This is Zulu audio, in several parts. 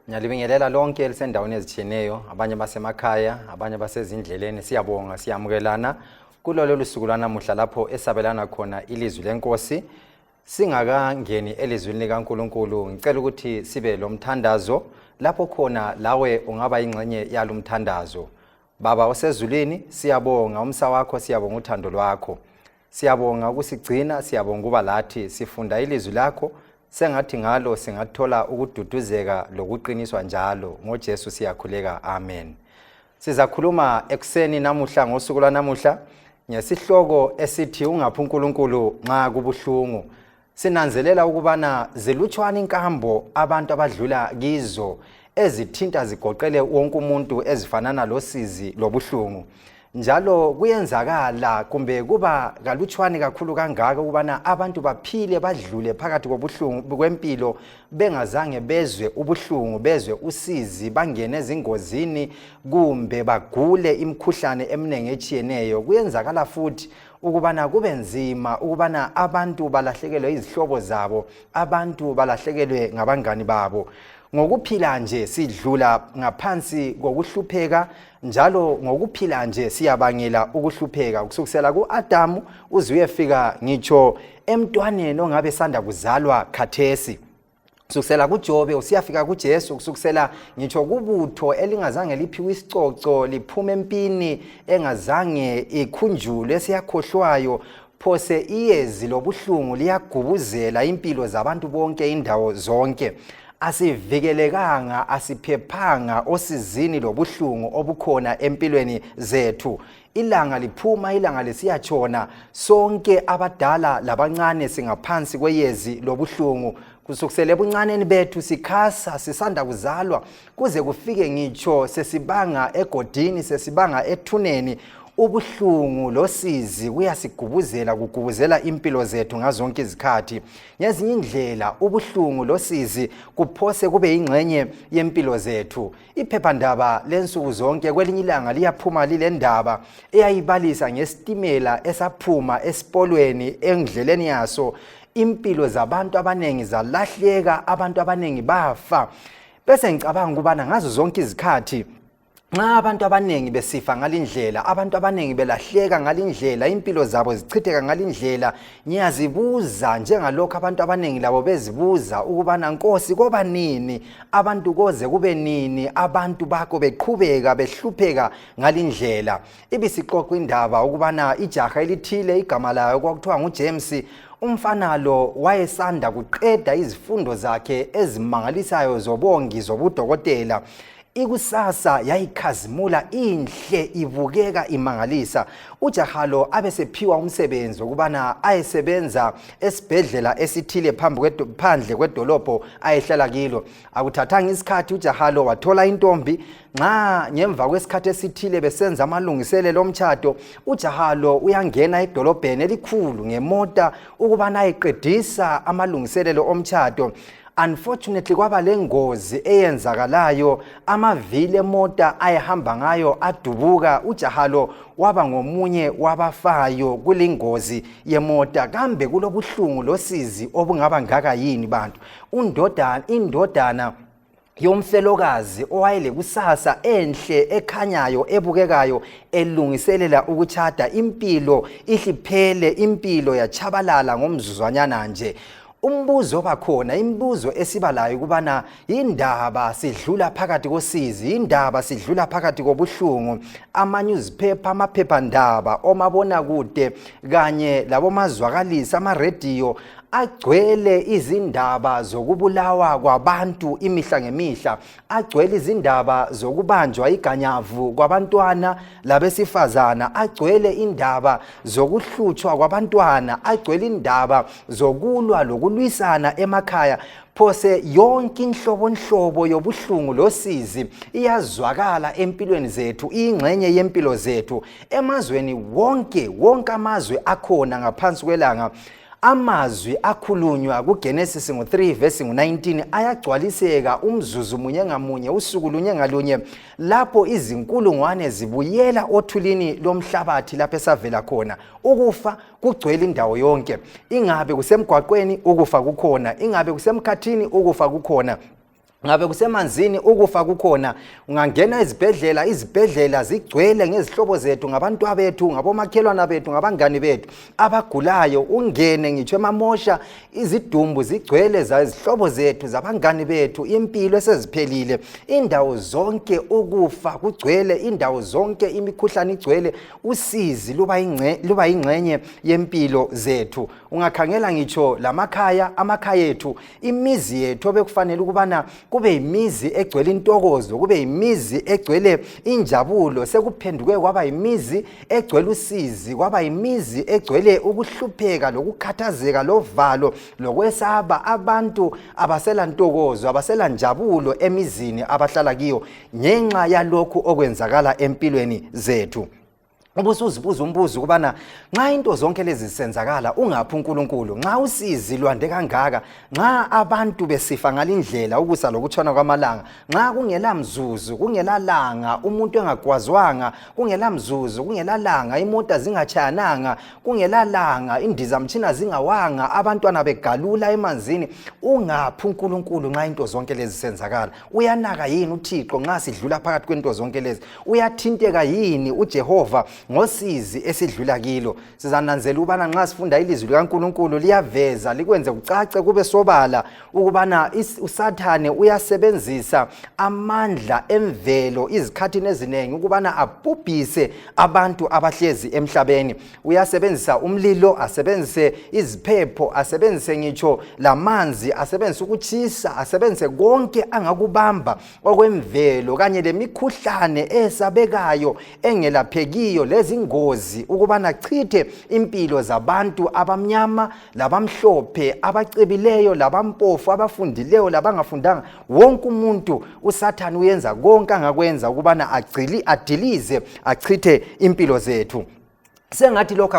Ngiyalibingelela lonke elisendaweni ezitshiyeneyo, abanye basemakhaya, abanye basezindleleni. Siyabonga, siyamukelana kulolu lusuku lanamuhla lapho esabelana khona ilizwi lenkosi. Singakangeni elizwini likaNkulunkulu, ngicela ukuthi sibe lomthandazo lapho khona lawe ungaba ingxenye yalomthandazo. Baba osezulwini, siyabonga umsa wakho, siyabonga uthando lwakho. Siyabonga ukusigcina, siyabonga kuba lathi sifunda ilizwi lakho. Sengathi ngalo singathola ukududuzeka lokuqiniswa njalo. NgoJesu siyakhuleka, amen. Sizakhuluma ekuseni namuhla ngosuku lanamuhla ngesihloko esithi ungaphi uNkulunkulu nxa kubuhlungu. Sinanzelela ukubana zilutshwana inkambo abantu abadlula kizo ezithinta zigoqele wonke umuntu ezifanana losizi lobuhlungu. Njalo kuyenzakala kumbe kuba kalutshwane kakhulu kangaka ukubana abantu baphile badlule phakathi kobuhlungu kwempilo bengazange bezwe ubuhlungu, bezwe usizi, bangene ezingozini kumbe bagule imikhuhlane eminengi etshiyeneyo. Kuyenzakala futhi ukubana kube nzima ukubana abantu balahlekelwe izihlobo zabo, abantu balahlekelwe ngabangani babo. Ngokuphila nje sidlula ngaphansi kokuhlupheka, njalo ngokuphila nje siyabangela ukuhlupheka kusukela kuAdamu uze uyefika ngitsho emntwaneni ongabe sanda kuzalwa khathesi. Kusukela kuJobe usiyafika kuJesu, kusukela ngitsho kubutho elingazange liphiwe isicoco, liphuma empini engazange ikhunjulwe esiyakhohlwayo. Phose iyezi lobuhlungu liyagubuzela impilo zabantu bonke indawo zonke. Asivikelekanga, asiphephanga osizini lobuhlungu obukhona empilweni zethu. Ilanga liphuma, ilanga lisiyatshona, sonke abadala labancane singaphansi kweyezi lobuhlungu. Kusukela ebuncaneni bethu sikhasa sisanda kuzalwa kuze kufike ngitsho sesibanga egodini, sesibanga ethuneni. Ubuhlungu losizi kuyasigubuzela, kugubuzela impilo zethu ngazonke izikhathi. Ngezinye indlela ubuhlungu losizi kuphose kube ingxenye yempilo zethu. Iphephandaba lensuku zonke kwelinye ilanga liyaphuma lile ndaba eyayibalisa ngesitimela esaphuma esipolweni endleleni yaso. Impilo zabantu abanengi zalahleka, abantu abanengi bafa. Bese ngicabanga ukubana ngazo zonke izikhathi nxa abantu abanengi besifa ngalindlela, abantu abanengi belahleka ngalindlela, impilo zabo zichitheka ngalindlela, ngiyazibuza njengalokho abantu abanengi labo bezibuza ukubana Nkosi koba nini, abantu koze kube nini abantu bakho beqhubeka behlupheka ngalindlela. Ibisixoxa indaba ukubana ijaha elithile igama layo kwakuthiwa nguJames. Umfana lo wayesanda kuqeda izifundo zakhe ezimangalisayo zobongi zobudokotela. Ikusasa yayikhazimula inhle, ibukeka imangalisa. Ujaha lo abesephiwa umsebenzi ukubana ayesebenza esibhedlela esithile phandle kwedolobho ayehlala kilo. Akuthathanga isikhathi ujaha lo wathola intombi. Nxa ngemva kwesikhathi esithile besenza amalungiselelo omtshado, ujaha lo uyangena edolobheni elikhulu ngemota ukubana ayeqedisa amalungiselelo omtshado. Unfortunately kwaba lengozi eyenzakalayo, amavili emota ayehamba ngayo adubuka. Ujaha lo waba ngomunye wabafayo kulingozi yemota. Kambe kulobuhlungu losizi obungaba ngaka yini bantu? Indodana yomfelokazi owayele kusasa enhle ekhanyayo ebukekayo elungiselela ukutshada, impilo ihliphele, impilo yachabalala ngomzuzwanyana nje. Umbuzo bakhona, imibuzo esibalayo kubana indaba sidlula phakathi kosizi, indaba sidlula phakathi kobuhlungu. Ama-newspaper, amaphephandaba, omabona kude kanye labomazwakalisi, ama-radio agcwele izindaba zokubulawa kwabantu imihla ngemihla, agcwele izindaba zokubanjwa iganyavu kwabantwana labesifazana, agcwele indaba zokuhlutshwa kwabantwana, agcwele indaba zokulwa lokulwisana emakhaya. Phose yonke inhlobonhlobo yobuhlungu losizi iyazwakala empilweni zethu, ingxenye yempilo zethu. Emazweni wonke amazwe akhona ngaphansi kwelanga, amazwi akhulunywa kuGenesis 3 verse 19 ayagcwaliseka umzuzu munye ngamunye, usuku lunye ngalunye, lapho izinkulungwane zibuyela othulini lomhlabathi lapho esavela khona. Ukufa kugcwele indawo yonke, ingabe kusemgwaqweni ukufa kukhona, ingabe kusemkhathini ukufa kukhona. ngabe kusemanzini ukufa kukhona ungangena izibhedlela zigcwele ngezihlobo zethu ngabantu abethu ngabomakhelwana bethu ngabangani bethu abagulayo ungene ngitsho emamosha izidumbu zigcwele izihlobo zethu zabangani bethu impilo eseziphelile indawo zonke ukufa kugcwele indawo zonke imikhuhlane igcwele usizi luba ingcenye yempilo zethu ungakhangela ngitsho amakhaya ethu imizi yethu obekufanele ukubana kube imizi egcwele intokozo kube imizi egcwele injabulo sekuphenduke kwaba imizi egcwele usizi kwaba imizi egcwele ukuhlupheka lokukhathazeka lovalo lokwesaba abantu abasela ntokozo abasela njabulo emizini abahlala kiyo ngenxa yalokhu okwenzakala empilweni zethu ubusuzibuza umbuzo kubana nxa into zonke lezi zisenzakala ungaphi uNkulunkulu nxa usizi lwande kangaka nxa abantu besifa ngalindlela ukusa lokutshona kwamalanga nxa kungela mzuzu kungela langa umuntu engagwazwanga kungela mzuzu kungela langa imota zingatshayananga kungela langa indizamtshina zingawanga abantwana begalula emanzini ungaphi uNkulunkulu nxa into zonke lezi zisenzakala uyanaka yini uThixo nxa sidlula phakathi kwento zonke lezi uyathinteka yini uJehova ngosizi esidlula kilo sizananzela ubana nxa sifunda ilizwi likaNkulunkulu liyaveza likwenze kucace kube sobala ukubana uSathane uyasebenzisa amandla emvelo izikhathini eziningi ukubana abhubhise abantu abahlezi emhlabeni uyasebenzisa umlilo asebenzise iziphepho asebenzise ngitsho lamanzi asebenzise ukutshisa asebenzise konke angakubamba okwemvelo kanye lemikhuhlane esabekayo engelaphekiyo lezingozi ukubana chithe impilo zabantu abamnyama labamhlophe abacebileyo labampofu abafundileyo labangafundanga wonke umuntu uSathane uyenza konke angakwenza ukubana adilize achithe impilo zethu sengathi lokho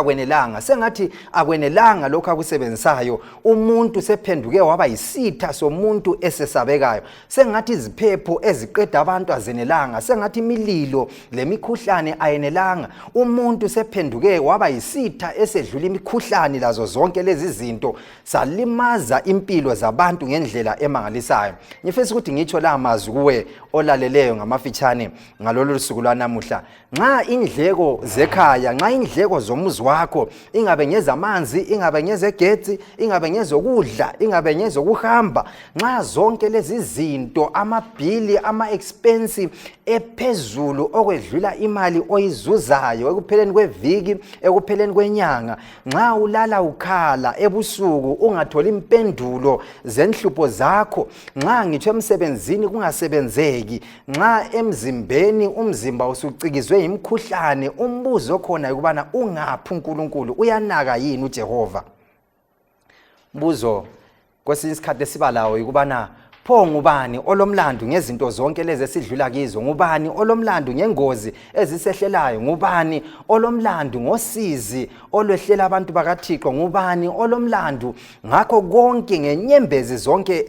akwenelanga lokho akusebenzisayo umuntu sephenduke waba yisitha somuntu esesabekayo sengathi iziphepho eziqeda abantu azenelanga sengathi imililo lemikhuhlane ayenelanga umuntu sephenduke waba yisitha esedlula imikhuhlane lazo zonke lezi zinto salimaza impilo zabantu ngendlela emangalisayo ngifisa ukuthi ngitsho la mazwi kuwe olaleleyo ngamafitshane ngalolu suku lwanamuhla nxa indleko zekhaya nxa indleko zomuzi wakho ingabe ngezamanzi ingabe ngezegetsi ingabe ngezokudla ingabe ngezokuhamba nxa zonke lezi zinto amabhili ama-expensive ephezulu okwedlula imali oyizuzayo ekupheleni kweviki ekupheleni kwenyanga nxa ulala ukhala ebusuku ungatholi impendulo zenhlupho zakho nxa ngitsho emsebenzini kungasebenzeki nxa emzimbeni umzimba usucikizwe imikhuhlane umbuzo khona ukubana ungaphi uNkulunkulu uyanaka yini uJehova buzo kwesinye isikhathi esibalawo ukubana pho ngubani olomlando ngezinto zonke lezi esidlula kizo ngubani olomlando ngengozi ezisehlelayo ngubani olomlando ngosizi olwehlela abantu bakaThixo ngubani olomlando ngakho konke ngenyembezi zonke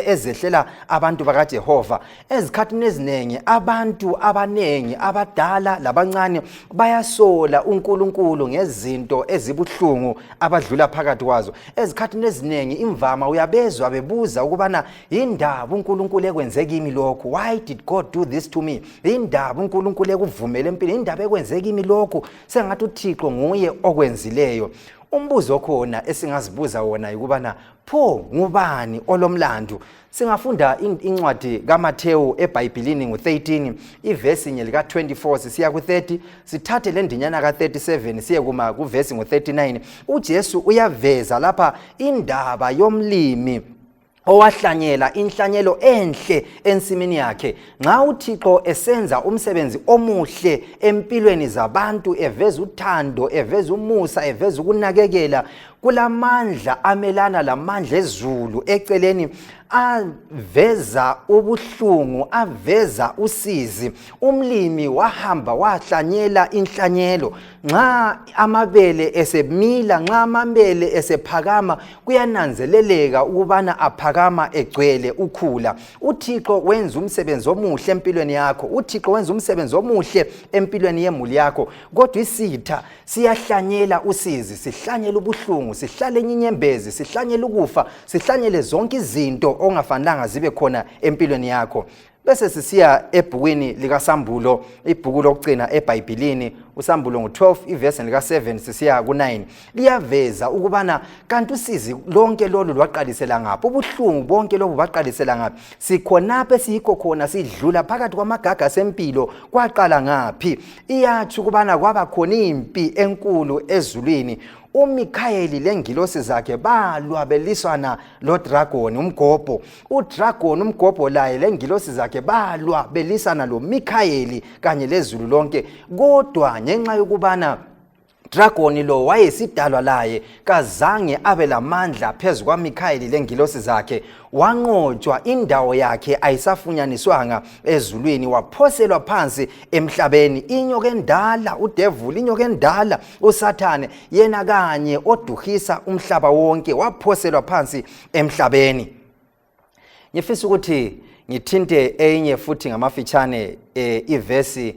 ezehlela abantu bakaJehova ezikhathini eziningi abantu abanengi abadala labancane bayasola uNkulunkulu ngezinto ezibuhlungu abadlula phakathi kwazo ezikhathini eziningi imvama uyabezwa bebuza ukubana indaba uNkulunkulu ekwenze kimi lokho why did God do this to me indaba uNkulunkulu ekuvumela empilweni indaba ekwenze kimi lokho sengathi uThixo nguye okwenzileyo umbuzo khona esingazibuza wona ukubana pho ngubani olomlando singafunda incwadi kaMathewu eBhayibhelini ngo13 ivesi nye lika 24 sisiya ku30 sithathe lendinyana ka37 siye kuma kuvesi ngo39 uJesu uyaveza lapha indaba yomlimi owahlanyela inhlanyelo enhle ensimini yakhe nxa uThixo esenza umsebenzi omuhle empilweni zabantu eveza uthando eveza umusa eveza ukunakekela kulamandla amelana lamandla ezulu eceleni aveza ubuhlungu aveza usizi umlimi wahamba wahlanyela inhlanyelo nxa amabele esemila nxa amabele esephakama kuyananzeleleka ukubana aphakama egcwele ukhula uThixo wenza umsebenzi omuhle empilweni yakho uThixo wenza umsebenzi omuhle empilweni yemuli yakho kodwa isitha siyahlanyela usizi sihlanyela ubuhlungu ubuhlungu, sihlale enyinyembezi, sihlanyele ukufa, sihlanyele zonke izinto ongafanelanga zibe khona empilweni yakho. Bese sisiya ebhukwini likaSambulo, ibhuku lokugcina eBhayibhelini, uSambulo ngo-12 ivesi lika-7 sisiya ku-9. Liyaveza ukubana kanti usizi lonke lolu lwaqalisela ngaphi, ubuhlungu bonke lobu baqalisela ngaphi, sikhonapho esiyikho khona sidlula phakathi kwamagaga sempilo kwaqala ngaphi. Iyathi ukubana kwaba khona impi enkulu ezulwini. uMikhayeli lengilosi zakhe balwabeliswana lodragoni umgobho. Udragoni umgobho laye lengilosi zakhe balwabelisana lo Mikhayeli kanye lezulu lonke. Kodwa ngenxa yokubana Dragoni lo wayesidalwa laye kazange abe lamandla phezu kwaMikhayeli lengilosi zakhe, wanqotshwa, indawo yakhe ayisafunyaniswanga ezulwini, waphoselwa phansi emhlabeni. Inyoka endala, udevil, inyoka endala, uSathane, yena kanye oduhisa umhlaba wonke, waphoselwa phansi emhlabeni. Ngifisa ukuthi ngithinte enye futhi ngamafitshane ivesi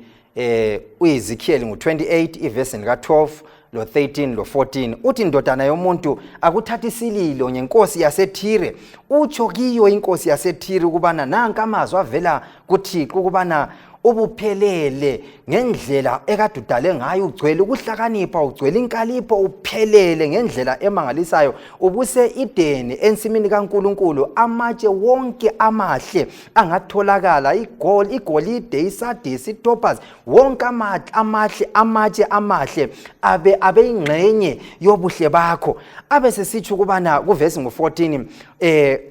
uEzekiel ngo-28 ivesi lika-12 lo-13 lo-14 uthi, indodana yomuntu, akuthatha isililo ngenkosi yaseThire, utsho kiyo inkosi yaseThire ukubana nanka amazwi avela kuThixo ukubana ubuphelele ngendlela ekade udale ngayo, ugcwele ukuhlakanipha, ugcwele inkalipho, uphelele ngendlela emangalisayo, ubuse Edeni ensimini kaNkulunkulu. Amatshe wonke amahle angatholakala, igolide, isadisi, itopaz, wonke amatshe amahle abe ingxenye yobuhle bakho. Abe sesitsho ukubana kuvesi ngo-14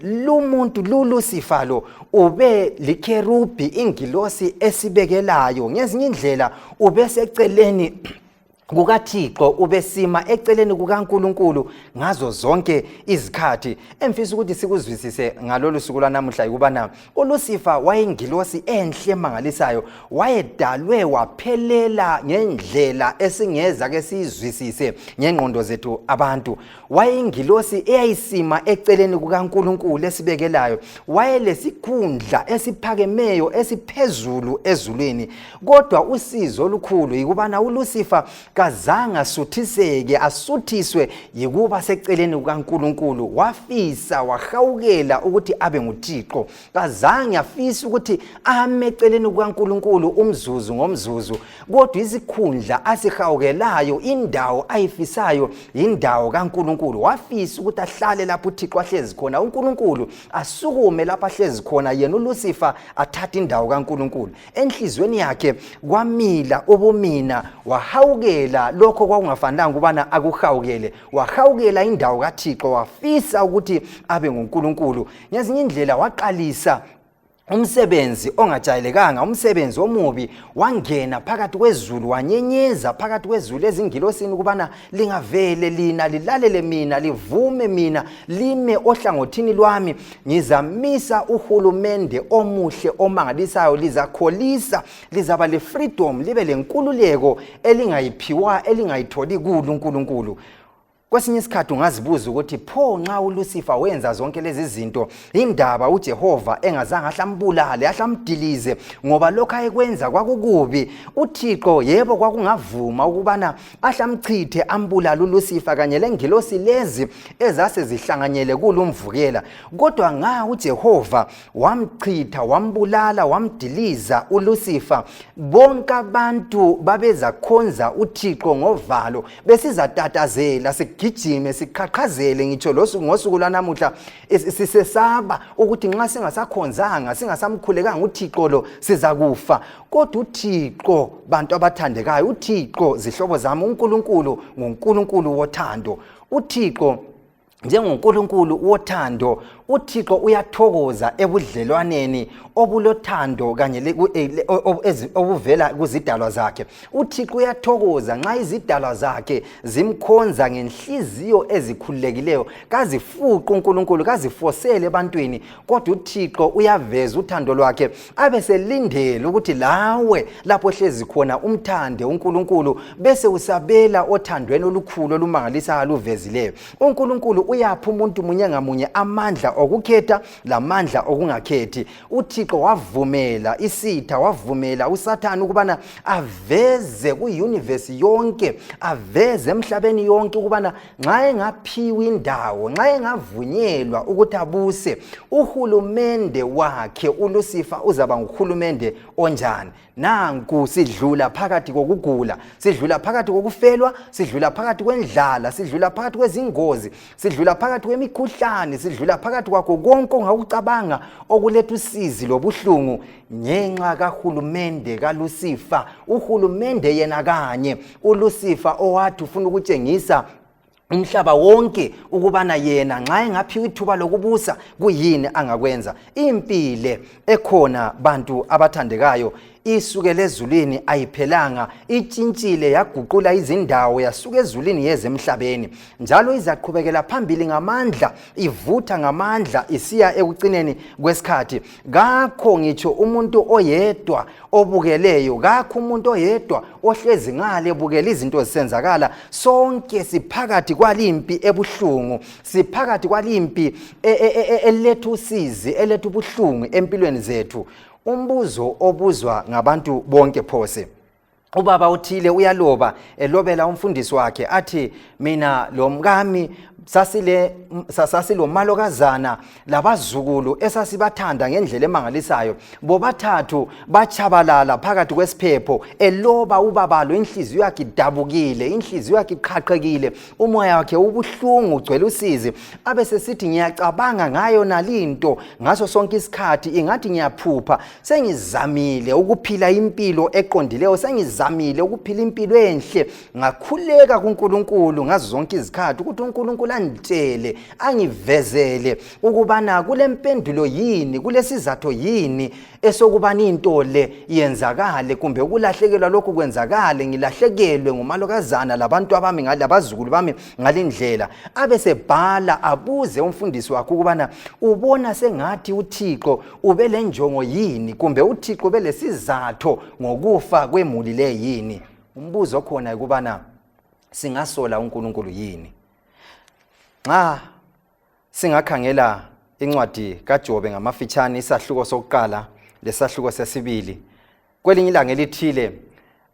lumuntu luLucifer lo ube likerubi, ingilosi esibekelayo. Ngezinye indlela ube seceleni kukaThixo, ubesima eceleni kukaNkulunkulu ngazo zonke izikhathi. Emfisa ukuthi sikuzwisise ngalolu suku lanamuhla ukubana uLucifer wayingilosi enhle emangalisayo, wayedalwe waphelela ngendlela esingeza ke sizwisise ngengqondo zethu abantu. Wayingilosi eyayisima eceleni kukaNkulunkulu esibekelayo, wayelesikhundla esiphakemeyo esiphezulu ezulwini. Kodwa usizo olukhulu yikubana uLucifer kazange asuthiswe yikuba seceleni kukaNkulunkulu. Wafisa, wahawukela ukuthi abe nguThixo. Kazange afisa ukuthi ame eceleni kukaNkulunkulu umzuzu ngomzuzu. Kodwa izikhundla asihawukelayo, indawo ayifisayo, indawo kaNkulunkulu. Wafisa ukuthi ahlale lapho uThixo ahlezi khona, uNkulunkulu asukume lapho ahlezi khona, yena uLucifer athatha indawo kaNkulunkulu. Enhlizweni yakhe kwamila ubumina, wahawukela lokho kwakungafanelanga ukubana akuhawukele, wahawukela indawo kaThixo, wafisa ukuthi abe nguNkulunkulu. Ngezinye indlela waqalisa umsebenzi ongajayelekanga, umsebenzi omubi. Wangena phakathi kwezulu, wanyenyeza phakathi kwezulu ezingilosini ukubana lingavele lina, lilalele mina, livume mina, lime ohlangothini lwami. Ngizamisa uhulumende omuhle omangalisayo, lizakholisa, lizaba le-freedom, libe lenkululeko elingayitholi kuNkulunkulu. Kwesinye isikhathi ungazibuza ukuthi pho nxa uLucifer wenza zonke lezi zinto, indaba uJehova engazange ahlambulale, ahlamdilize ngoba lokho ayekwenza kwakukubi. UThixo yebo kwakungavuma ukubana ahlamchithe, ambulala uLucifer kanye lengilosi lezi ezase zihlanganyele kulumvukela. Kodwa nga uJehova wamchitha, wambulala, wamdiliza uLucifer, bonke abantu babezakhonza uThixo ngovalo, besizatatazela, gijime, siqhaqhazele. Ngitsho ngosuku lanamuhla sisesaba ukuthi nxa singasakhonzanga, singasamkhulekanga uThixo lo sizakufa. Kodwa uThixo, bantu abathandekayo, uThixo zihlobo zami, uNkulunkulu nguNkulunkulu wothando. uThixo njengoNkulunkulu wothando, uThixo uyathokoza ebudlelwaneni obulothando kanye obuvela kuzidalwa zakhe. uThixo uyathokoza nxa izidalwa zakhe zimkhonza ngenhliziyo ezikhululekileyo, kazifuqe uNkulunkulu, kazifosele ebantwini. Kodwa uThixo uyaveza uthando lwakhe, abeselindele ukuthi lawe lapho hlezi khona umthande uNkulunkulu, bese usabela othandweni olukhulu olumangalisayo aluvezileyo. uNkulunkulu uyapha umuntu munye ngamunye amandla okukhetha lamandla okungakhethi. UThixo wavumela isitha, wavumela uSathane ukubana aveze ku-universe yonke, aveze emhlabeni yonke ukubana nxa engaphiwa indawo, nxa engavunyelwa ukuthi abuse, uhulumende wakhe uLucifer uzaba nguhulumende onjani. Nanku sidlula phakathi kokugula, sidlula phakathi kokufelwa, sidlula phakathi kwendlala, sidlula phakathi kwezingozi, sidlula phakathi kwemikhuhlane, sidlula phakathi kwakho konke ongakucabanga okuletha usizi lobuhlungu ngenxa kahulumende kaLucifer. Uhulumende yena kanye uLucifer owathi ufuna ukutshengisa umhlaba wonke ukubana yena nxa engaphiwa ithuba lokubusa kuyini angakwenza. Impilo ekhona bantu abathandekayo isukele ezulwini ayiphelanga, itshintshile yaguqula izindawo yasuka ezulwini yeze emhlabeni, njalo izaqhubekela phambili ngamandla, ivutha ngamandla isiya ekucineni kwesikhathi. Kakho ngitsho umuntu oyedwa obukeleyo, kakho umuntu oyedwa ohlezi ngale ebukela izinto zisenzakala. Sonke siphakathi kwalimpi ebuhlungu, siphakathi kwalimpi eletha usizi, eletha ubuhlungu empilweni zethu. Umbuzo obuzwa ngabantu bonke phose, ubaba uthile uyaloba, elobela umfundisi wakhe athi mina lo mkami sasilo malokazana labazukulu esasibathanda ngendlela emangalisayo, bobathathu bachabalala phakathi kwesiphepho. Eloba ubaba lo inhliziyo yakhe idabukile, inhliziyo yakhe iqhaqhekile, umoya wakhe ubuhlungu ugcwele usizi. Abesesithi ngiyacabanga ngayo nalinto ngaso sonke isikhathi, ingathi ngiyaphupha, sengizamile ukuphila impilo eqondileyo, sengizamile ukuphila impilo enhle, ngakhuleka kuNkulunkulu ngazo zonke izikhathi ukuthi uNkulunkulu angitshele, angivezele ukubana kule mpendulo yini, kule sizatho yini esokubana into le yenzakale, kumbe ukulahlekelwa lokhu kwenzakale, ngilahlekelwe ngumalokazana labantu abami ngalabazukulu bami ngalindlela. Abesebhala abuze umfundisi wakhe ukubana ubona sengathi uThixo ubele njongo yini, kumbe uThixo ubele sizatho ngokufa kwemuli le yini. Umbuzo khona ukubana singasola uNkulunkulu yini. Nxa singakhangela incwadi kaJobe ngamafitshane, isahluko sokuqala lesahluko sesibili, kwelinye ilanga elithile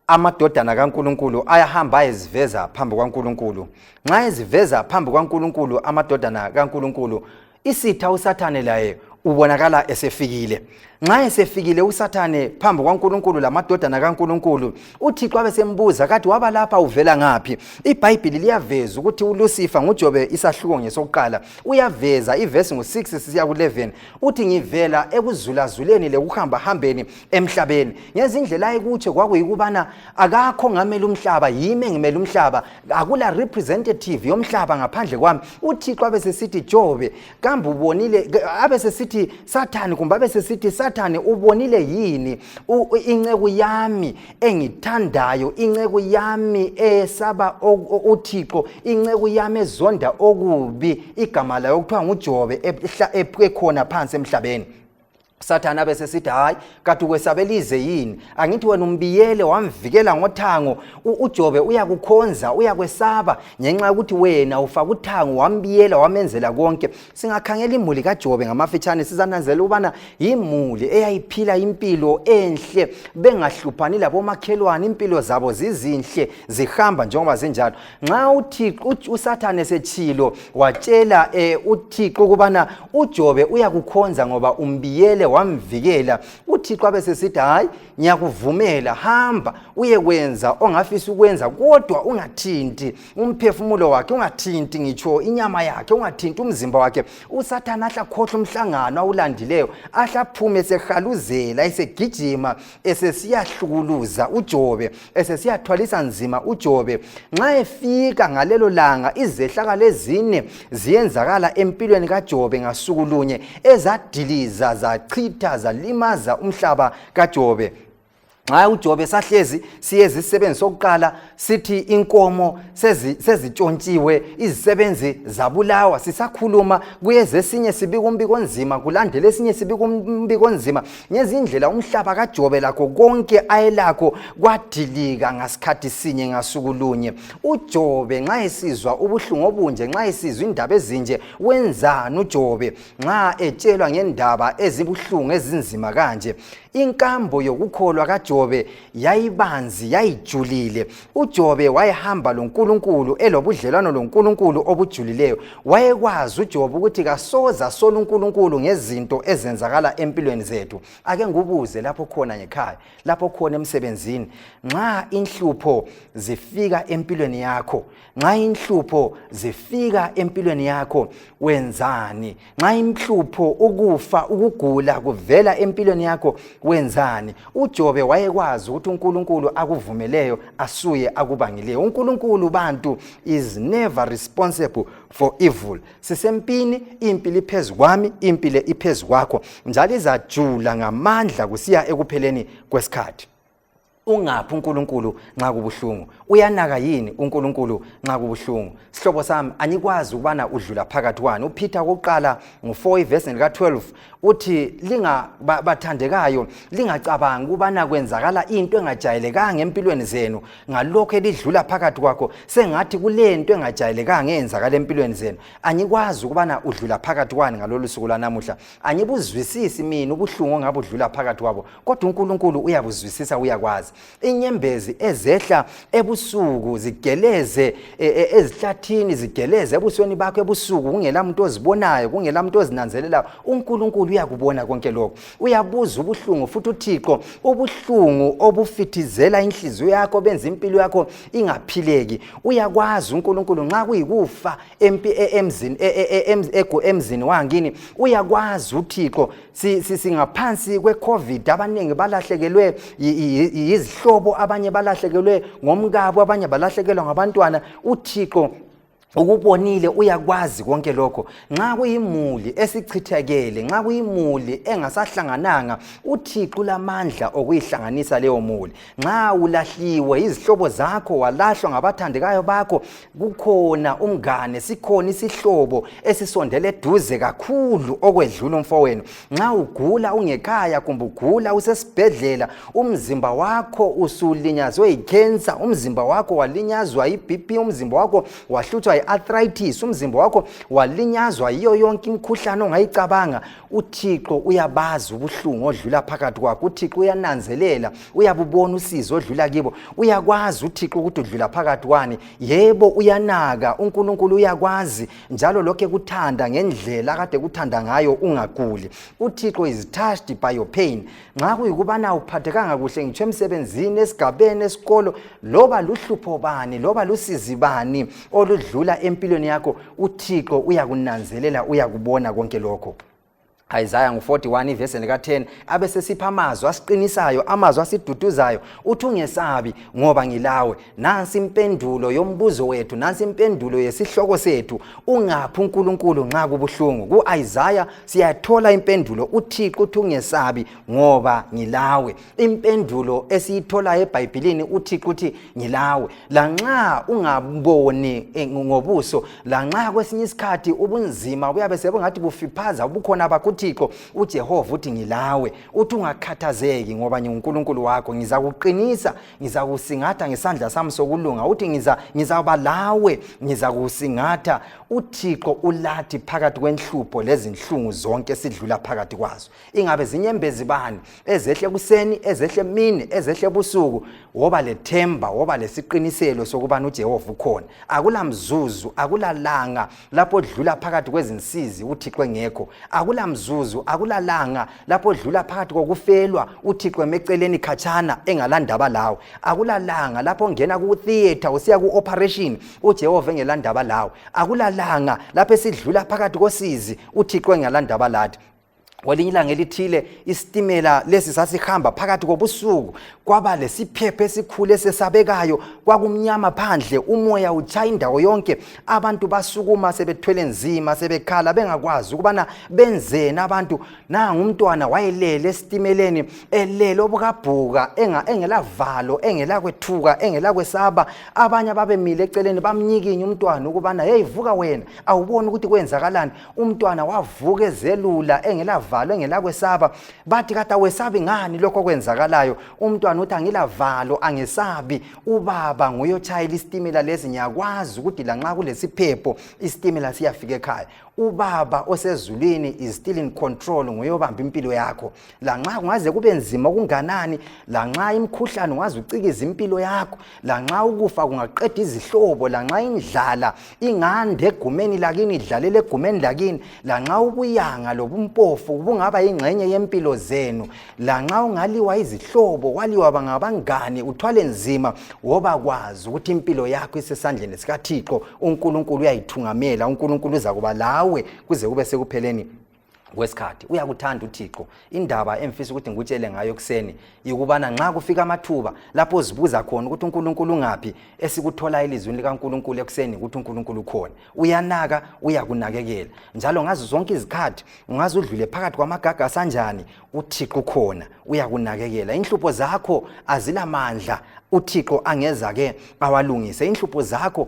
amadodana kaNkulunkulu ayahamba eziveza phambi kwaNkulunkulu. Nxa eziveza phambi kwaNkulunkulu amadodana kaNkulunkulu, isitha uSathane laye ubonakala esefikile. Nxa esefikile uSathane phambi kwaNkulunkulu lamadodana kaNkulunkulu, uThixo abesembuza kathi waba lapha uvela ngaphi. iBhayibheli liyaveza ukuthi uLucifer, nguJobe isahluko ngesokuqala, uyaveza ivesi ngo-6 sisiya ku-11 uthi ngivela ekuzulazuleni lekuhambahambeni emhlabeni. Ngezindlela ayekutsho kwakuyikubana akakho ngamele umhlaba, yimi engimele umhlaba, akula representative yomhlaba ngaphandle kwami. uThixo abesesithi Jobe, kambe ubonile, abesesithi Sathane, kumbe abesesithi Sathane, ubonile yini inceku yami engithandayo, inceku yami esaba uThixo, inceku yami ezonda okubi, igama layo kuthiwa nguJobe, ekhona phansi emhlabeni. Sathane abesesithi hayi, kathi kwesabelize yini? Angithi wena umbiyele wamvikela ngothango, uJobe uyakukhonza, uyakwesaba ngenxa ukuthi wena ufaka uthango, wambiyela, wamenzela konke. Singakhangela imuli kaJobe ngamafitshane sizananzela ukubana imuli eyayiphila impilo enhle, bengahluphani labomakhelwane, impilo zabo zizinhle, zihamba njengoba zinjalo. Nxa uThixo uSathane setshilo watshela uThixo ukubana uJobe uyakukhonza ngoba umbiyele wamvikela, uThixo abesesithi hayi, ngiyakuvumela, hamba uyekwenza ongafisa ukwenza, kodwa ungathinti umphefumulo wakhe, ungathinti ngitsho inyama yakhe, ungathinti umzimba wakhe. uSathane ahla khohlwa umhlangano awulandileyo, ahla phume sehaluzela, esegijima, esesiyahlukuluza uJobe, esesiyathwalisa nzima uJobe. Nxa efika ngalelo langa, izehlakalo ezine ziyenzakala empilweni kaJobe ngasuku lunye ezadiliza, zachitha, zalimaza umhlaba kaJobe. Nxa uJobe sahlezi siyezi isebenzi sokuqala sithi inkomo sezitshontshiwe izisebenzi zabulawa sisakhuluma kuyeze esinye sibika umbiko onzima kulandele esinye sibika umbiko onzima ngezindlela umhlaba kaJobe lakho konke ayelakho kwadilika ngasikhathi sinye ngasukulunye. uJobe nxa esizwa ubuhlungu obunje nxa esizwa indaba ezinje wenzani uJobe nxa etshelwa ngendaba ezibuhlungu ezinzima kanje? Inkambo yokukholwa kaJobe yayibanzi yayijulile. uJobe wayehamba loNkulunkulu elobudlelwano loNkulunkulu obujulileyo. Wayekwazi uJobe ukuthi kasoza sola uNkulunkulu ngezinto ezenzakala empilweni zethu. Ake ngubuze lapho khona ngekhaya, lapho khona emsebenzini, nxa inhlupho zifika empilweni yakho, nxa inhlupho zifika empilweni yakho wenzani? Nxa inhlupho ukufa ukugula kuvela empilweni yakho wenzani? uJobe wayekwazi ukuthi uNkulunkulu akuvumeleyo asuye akubangileyo. uNkulunkulu bantu is never responsible for evil. Sisempini, impilo iphezu kwami, impilo iphezu kwakho, njalo izajula ngamandla kusiya ekupheleni kwesikhathi. Ungaphi uNkulunkulu nxa kubuhlungu? Uyanaka yini uNkulunkulu nxa kubuhlungu? Sihlobo sami, anyikwazi ukubana udlula phakathi kwani. uPeter kokuqala ngo4 verse lika 12 uthi bathandekayo lingacabanga ukubana kwenzakala into engajayelekanga empilweni zenu ngalokho elidlula phakathi kwakho sengathi kulento engajayelekanga eyenzakala empilweni zenu. Anyikwazi ukubana udlula phakathi kwani ngalolu suku lanamuhla. Anyibuzwisisi mina ubuhlungu ongabe udlula phakathi kwabo, kodwa uNkulunkulu uyabuzwisisa, uyakwazi. Inyembezi ezehla ebusuku zigeleze ezihlathini, zigeleze ebusweni bakho ebusuku kungela muntu ozibonayo, kungela muntu ozinanzelelayo. uNkulunkulu uyakubona konke lokho. Uyabuza ubuhlungu futhi uThixo, ubuhlungu obufithizela inhliziyo yakho benza impilo yakho ingaphileki. Uyakwazi uNkulunkulu nxa kuyikufa emzini wangini. Uyakwazi uThixo singaphansi kweCovid abaningi balahlekelwe izihlobo, abanye balahlekelwe ngomkabo, abanye balahlekelwa ngabantwana. uThixo ukubonile, uyakwazi konke lokho. Nxa kuyimuli esichithekele, nxa kuyimuli engasahlangananga, uThixo ulamandla okuyihlanganisa leyo muli. Nxa ulahliwe izihlobo zakho, walahlwa ngabathandekayo bakho, kukhona umngane, sikhona isihlobo esisondele eduze kakhulu okwedlula umfowenu. Nxa ugula ungekhaya kumbe ugula usesibhedlela, umzimba wakho usulinyazwe yicancer, umzimba wakho walinyazwa yiBP, umzimba wakho wahlutshwa arthritis, umzimba wakho walinyazwa yiyo yonke imikhuhlane ongayicabanga, uThixo uyabazi ubuhlungu odlula phakathi kwakho. uThixo uyananzelela, uyabubona usizo odlula kibo. Uyakwazi uThixo ukuthi udlula phakathi kwani. Yebo, uyanaka. uNkulunkulu uyakwazi njalo lokho ekuthanda ngendlela kade kuthanda ngayo ungaguli. uThixo is touched by your pain. Nxa kuyikubana uphathekanga kuhle ngitsho emsebenzini, esigabeni, esikolo, loba luhlupho bani, loba lusizi bani oludlula empilweni yakho, uThixo uyakunanzelela, uyakubona konke lokho. Isaiah 41 verse lika 10 abesesipha amazwi asiqinisayo, amazwi asiduduzayo. uthi ungesabi ngoba ngilawe. Nansi impendulo yombuzo wethu, nansi impendulo yesihloko sethu, ungaphi uNkulunkulu nxa kubuhlungu? Ku-Isaiah siyathola impendulo, uThixo uthi ungesabi ngoba ngilawe. Impendulo esiyithola eBhayibhelini, uThixo uthi ngilawe. Lanxa ungaboni ngobuso, lanxa kwesinye isikhathi ubunzima buyabe sebungathi bufiphaza ubukhona bakho, uThixo uJehova uthi ngilawe. uthi ungakhathazeki ngoba nginguNkulunkulu wakho, ngizakuqinisa, ngizakusingatha ngesandla sami sokulunga. uthi ngizaba lawe, ngizakusingatha. uThixo ulathi phakathi kwenhlupho lezinhlungu zonke esidlula phakathi kwazo. Ingabe zinyembezi bani ezehle kuseni, ezehle emini, ezehle ebusuku, woba lethemba, woba lesiqiniselo sokuba uJehova ukhona. Akulamzuzu, akulalanga lapho odlula phakathi kwezinsizi uThixo engekho. Akulamzuzu, akulalanga lapho odlula phakathi kokufelwa uThixo emeceleni khatshana engalandaba lawo. Akulalanga lapho ongena ku-theater usiya ku-operation uJehova engelandaba lawo. Akulalanga lapho esidlula phakathi kosizi uThixo engalandaba lathi. Kwelinye ilanga elithile isitimela lesi sasihamba phakathi kobusuku, kwaba lesiphepho esikhulu esesabekayo, kwakumnyama phandle, umoya utshaya indawo yonke, abantu basukuma sebethwele nzima, sebekhala bengakwazi ukubana benzeni abantu. Nanga umntwana wayelele esitimeleni, elele obukabhuka, engelavalo, engelakwethuka, engelakwesaba. Abanye babemile eceleni bamnyikinya umntwana ukubana hey vuka wena, awuboni ukuthi kwenzakalani? Umntwana wavuka ezelula engelavalo, engelakwesaba. Bathi kata wesabi ngani lokho kwenzakalayo? Umntwana uthi angilavalo, angesabi. Ubaba nguye otshayela isitimela lesi, ngiyakwazi ukuthi lanxa kulesiphepho isitimela siyafika ekhaya. Ubaba osezulwini is still in control, nguye obamba impilo yakho. Lanxa kungaze kube nzima kunganani, lanxa imkhuhlane ungaze ucikiza impilo yakho, lanxa ukufa kungaqeda izihlobo, lanxa indlala ingande egumeni lakini idlalele egumeni lakini, lanxa ubuyanga lobumpofu bungaba ingxenye yempilo zenu, lanxa ungaliwa izihlobo, waliwa bangabangani, uthwale nzima, woba kwazi ukuthi impilo yakho isesandleni sikaThixo. uNkulunkulu uyayithungamela, uNkulunkulu uza kuba lawe kuze kube sekupheleni kwesikhathi. Uyakuthanda uThixo. Indaba emfisa ukuthi ngikutshele ngayo kuseni ikubana nxa kufika amathuba lapho uzibuza khona ukuthi uNkulunkulu ungaphi, esikuthola elizwini likaNkulunkulu ekuseni ukuthi uNkulunkulu khona. Uyanaka, uyakunakekela. Njalo ngazo zonke izikhathi ungaze udlule phakathi kwamagaga sanjani, uThixo khona, uyakunakekela. Inhlupho zakho azilamandla, uThixo angeza ke awalungise. Inhlupho zakho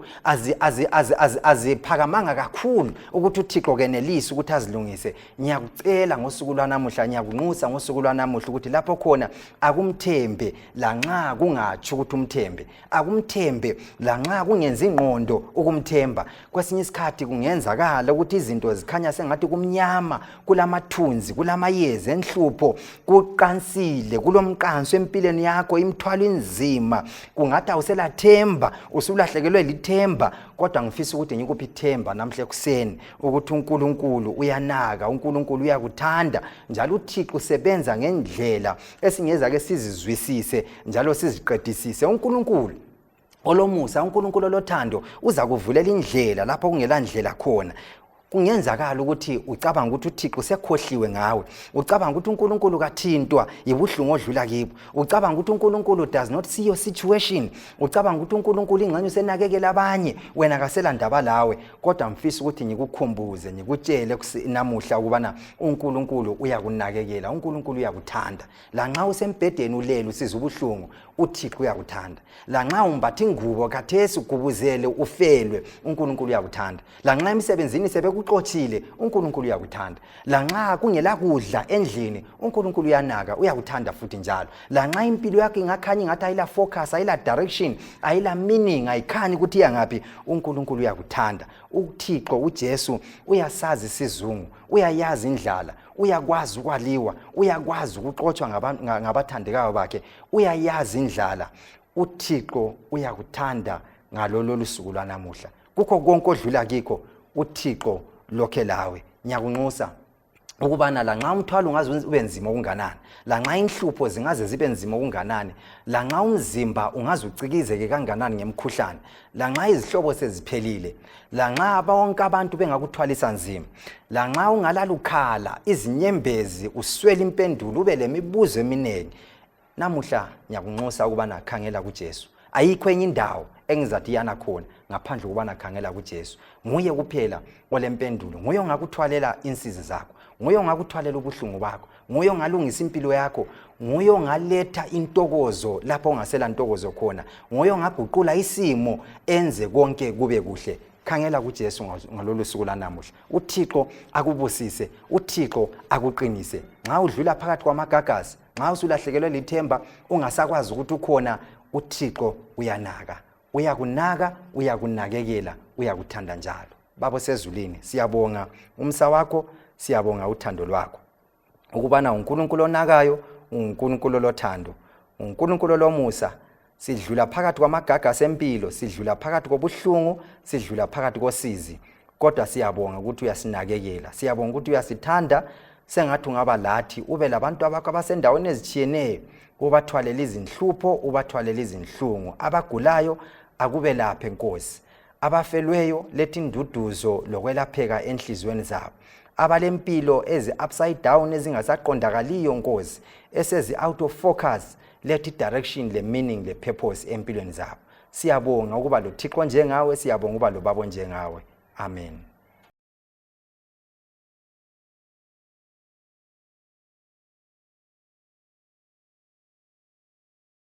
aziphakamanga kakhulu ukuthi uThixo kenelisi ukuthi azilungise. Ngiyakucela ngosuku lwanamuhla, ngiyakunxusa ngosuku lwanamuhla ukuthi lapho khona akumthembe lanxa kungathi ukuthi umthembe, akumthembe lanxa kungenza ingqondo ukumthemba. Kwesinye isikhathi kungenzakala ukuthi izinto zikhanya sengathi kumnyama, kulamathunzi, kulamayezi enhlupho, kuqansile, kulomqanso empilweni yakho, imithwalo inzima, kungathi awuselathemba, usulahlekelwe lithemba. Kodwa ngifisa ukuthi ngikuphi ithemba namhle kuseni ukuthi uNkulunkulu uyanaka, uNkulunkulu uyakuthanda, njalo uThixo usebenza ngendlela esingeza ke sizizwisise njalo siziqedisise. uNkulunkulu olomusa, uNkulunkulu olothando uza kuvulela indlela lapho kungela ndlela khona. Kungenzakala ukuthi ucabanga ukuthi uThixo sekhohliwe ngawe, ucabanga ukuthi uNkulunkulu kathintwa yibuhlungu odlula kibo, ucabanga ukuthi uNkulunkulu does not see your situation, ucabanga ukuthi uNkulunkulu ingxenye usenakekela abanye, wena akasela ndaba lawe. Kodwa mfisa ukuthi ngikukhumbuze, ngikutshele namuhla ukubana uNkulunkulu uyakunakekela, uNkulunkulu uyakuthanda. Lanxa usembhedeni ulele usiza ubuhlungu, uThixo uyakuthanda. Lanxa umbatha ingubo kathesi ugubuzele ufelwe, uNkulunkulu uyakuthanda. Lanxa emsebenzini sebekuxothile, uNkulunkulu uyakuthanda. Lanxa kungela kudla endlini, uNkulunkulu uyanaka, uyakuthanda futhi njalo. Lanxa impilo yakho ingakhanya ngathi ayila focus, ayila direction, ayila meaning, ayikhanyi ukuthi iyangaphi, uNkulunkulu uyakuthanda. uThixo uJesu uyasazi isizungu, uyayazi indlala, uyakwazi ukwaliwa, uyakwazi ukuxothwa ngabathandekayo bakhe, uyayazi indlala. uThixo uyakuthanda ngalolu suku lwanamuhla. Kukho konke odlula kikho, uThixo lokhe lawe. Ngiyakunxusa ukubana lanxa umthwalo ungaze ube nzima okunganani, lanxa inhlupho zingaze zibe nzima okunganani, lanxa umzimba ungaze ucikizeke kanganani ngemkhuhlane, lanxa izihlobo seziphelile, lanxa bonke abantu bengakuthwalisa nzima, lanxa ungalalukhala izinyembezi uswele impendulo ube lemibuzo eminengi, namuhla ngiyakunxusa ukubana khangela kuJesu. Ayikho enye indawo engizathi yana khona ngaphandle ukubana khangela kuJesu. Nguye kuphela olempendulo, nguye ongakuthwalela insizi zakho, nguye ongakuthwalela ubuhlungu bakho, nguye ongalungisa impilo yakho, nguye ongaletha intokozo lapho ungasela ntokozo khona, nguye ongaguqula isimo enze konke kube kuhle. Khangela kuJesu ngalolu suku lanamuhla. uThixo akubusise, uThixo akuqinise. Nxa udlula phakathi kwamagagasi, nxa usulahlekelwe lithemba, ungasakwazi ukuthi ukhona, uThixo uyanaka, uyakunaka, uyakunakekela, uyakuthanda njalo. Baba sezulwini, siyabonga umsa wakho, siyabonga uthando lwakho, ukubana uNkulunkulu onakayo, uNkulunkulu lothando, uNkulunkulu lomusa. Sidlula phakathi kwamagaga sempilo, sidlula phakathi kobuhlungu, sidlula phakathi kosizi, kodwa siyabonga ukuthi uyasinakekela, siyabonga ukuthi uyasithanda. Sengathi ungaba lathi ube labantu abakho abasendaweni ezitshiyeneyo, ubathwalele izinhlupho, ubathwalele izinhlungu, abagulayo akube laphe Nkosi, abafelweyo lethi induduzo lokwelapheka enhlizweni zabo, abalempilo ezi-upside down ezingasaqondakaliyo Nkosi, esezi-out of focus, let i-direction, le-meaning, le-purpose empilweni zabo. Siyabonga ukuba lo Thixo njengawe, siyabonga ukuba lo Baba njengawe. Amen.